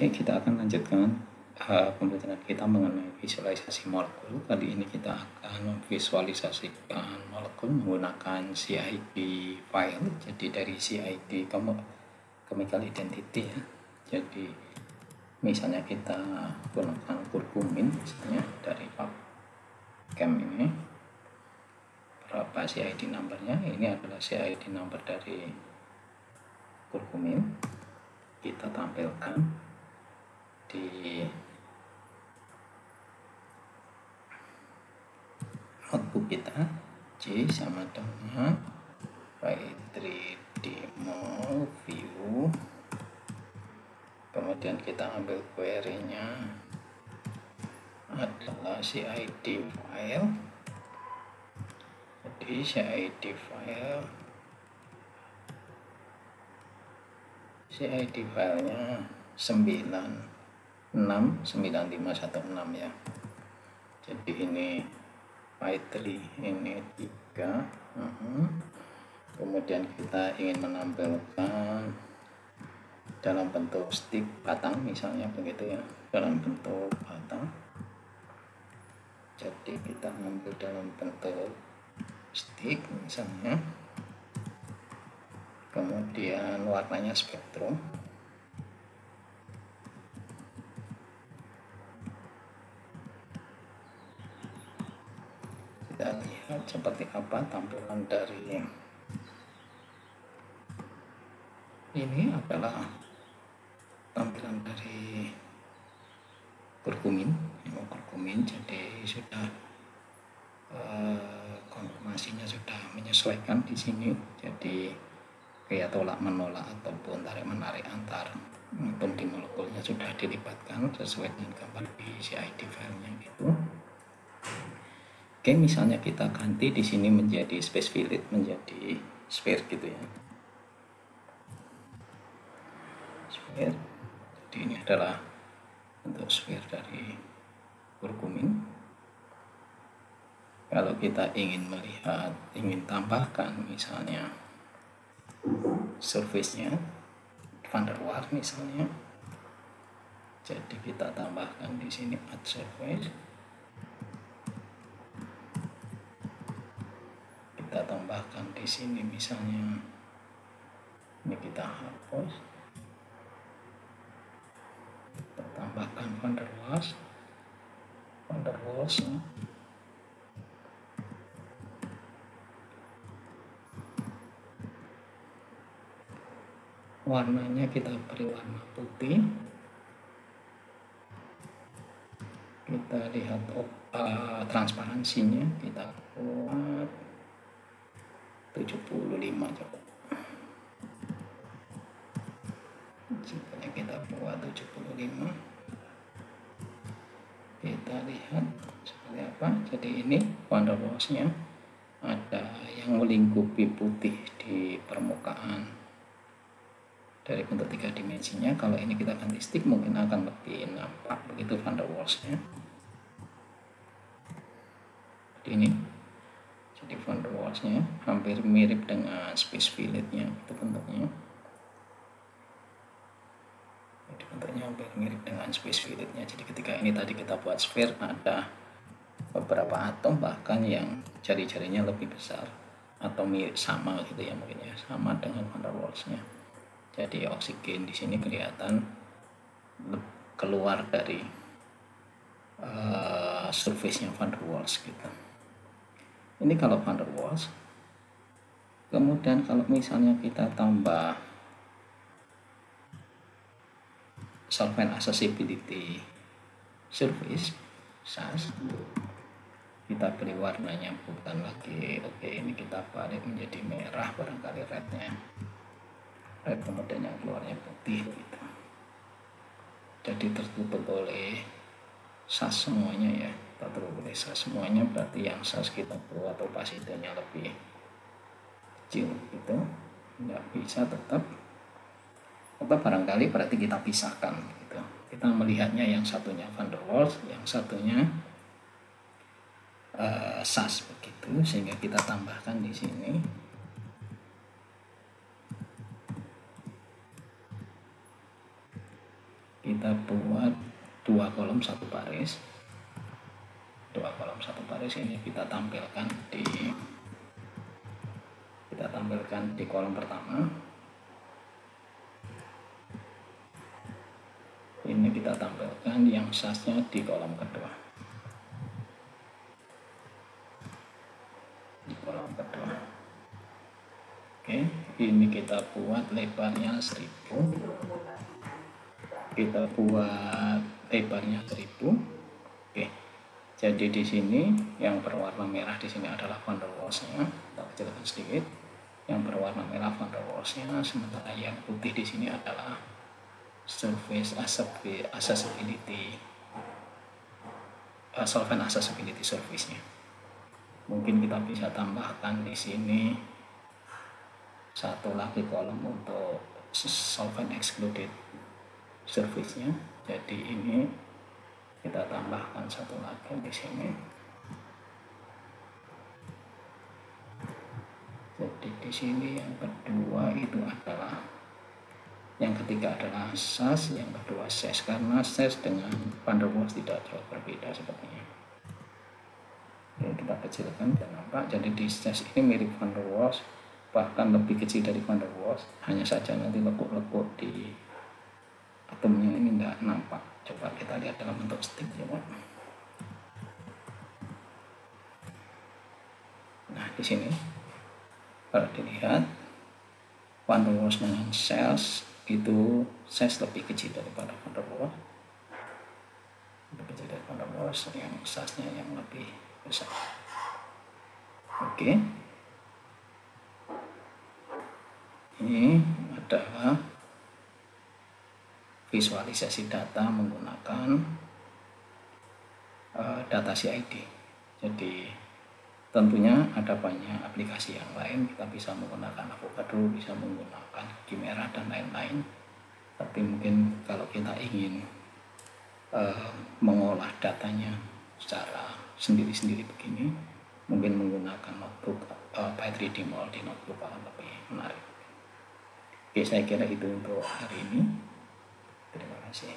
Oke, kita akan lanjutkan pembelajaran kita mengenai visualisasi molekul. Kali ini kita akan memvisualisasikan molekul menggunakan CID file. Jadi dari CID chemical identity ya. Jadi misalnya kita gunakan kurkumin misalnya dari PubChem ini. Berapa CID numbernya? Ini adalah CID number dari kurkumin. Kita tampilkan di notebook kita. C sama dengan file 3D view, kemudian kita ambil query-nya adalah CID file. Jadi CID filenya 969516 ya. Jadi ini file 3, ini 3. Kemudian kita ingin menampilkan dalam bentuk stick batang misalnya begitu ya, dalam bentuk batang. Jadi kita ambil dalam bentuk stick misalnya, kemudian warnanya spektrum. Kita lihat seperti apa tampilan dari ini. Adalah tampilan dari kurkumin. Jadi sudah konfirmasinya sudah menyesuaikan di sini. Jadi kayak tolak menolak ataupun tarik menarik antar atom di molekulnya sudah dilibatkan sesuai dengan gambar di CID filenya gitu. Oke, misalnya kita ganti di sini menjadi space fillet menjadi sphere gitu ya. Sphere. Jadi ini adalah bentuk sphere dari kurkumin. Kalau kita ingin tambahkan misalnya surface-nya van der Waals misalnya, jadi kita tambahkan di sini add surface. Kita tambahkan di sini misalnya, ini kita hapus, kita tambahkan van der Waals ya. Warnanya kita beri warna putih. Kita lihat transparansinya kita buat 75 coba. Jika kita buat 75, kita lihat seperti apa. Jadi ini van der Waals-nya ada yang melingkupi putih di permukaan dari bentuk 3 dimensinya. Kalau ini kita ganti stick mungkin akan lebih nampak begitu van der Waals-nya. Seperti ini. Jadi van der Waals-nya hampir mirip dengan space fillet-nya itu bentuknya. Jadi bentuknya hampir mirip dengan space fillet-nya. Jadi ketika ini tadi kita buat sphere, ada beberapa atom bahkan yang jari-jarinya lebih besar atau mirip sama gitu ya, mungkin ya, sama dengan van der Waals-nya. Jadi oksigen di sini kelihatan keluar dari surface-nya van der Waals gitu. Ini kalau van der Waals. Kemudian kalau misalnya kita tambah solvent accessibility surface SAS, kita beri warnanya bukan lagi ini kita balik menjadi merah, barangkali rednya red, kemudian yang keluarnya putih gitu. Jadi tertutup oleh SAS semuanya ya, tertutup oleh SAS semuanya, berarti yang SAS kita buat opasitinya lebih kecil gitu, nggak bisa tetap barangkali berarti kita pisahkan gitu. Kita melihatnya yang satunya van der Waals, yang satunya SAS begitu, sehingga kita tambahkan di sini kita buat 2 kolom 1 baris. 2 kolom 1 baris ini kita tampilkan di kolom pertama. Ini kita tampilkan yang size-nya di kolom kedua. Oke, ini kita buat lebarnya 1000. Kita buat lebarnya 1000. Oke. Jadi di sini yang berwarna merah di sini adalah van der Waals-nya. Kita kecilkan sedikit. Yang berwarna merah van der Waals-nya, sementara yang putih di sini adalah surface accessibility, solvent accessibility surface-nya. Mungkin kita bisa tambahkan di sini satu lagi kolom untuk solvent excluded surface-nya. Jadi ini kita tambahkan satu lagi di sini. Jadi di sini yang kedua itu adalah, yang ketiga adalah SAS, yang kedua SAS, karena SAS dengan van der Waals tidak jauh berbeda sepertinya. Oke, kita kecilkan dan nampak. Jadi di SAS ini mirip van der Waals, bahkan lebih kecil dari van der Waals. Hanya saja nanti lekuk-lekuk di atomnya ini tidak nampak. Coba kita lihat dalam bentuk stick ya, Pak. Nah, di sini kalau dilihat van der Waals dengan cells itu size lebih kecil daripada van der Waals, yang size-nya yang lebih besar. Oke, ini adalah visualisasi data menggunakan data CID. Jadi tentunya ada banyak aplikasi yang lain, kita bisa menggunakan Avocado, bisa menggunakan Chimera dan lain-lain. Tapi mungkin kalau kita ingin mengolah datanya secara sendiri-sendiri begini, mungkin menggunakan notebook Python di notebook akan lebih menarik. Oke, saya kira itu untuk hari ini. Terima kasih.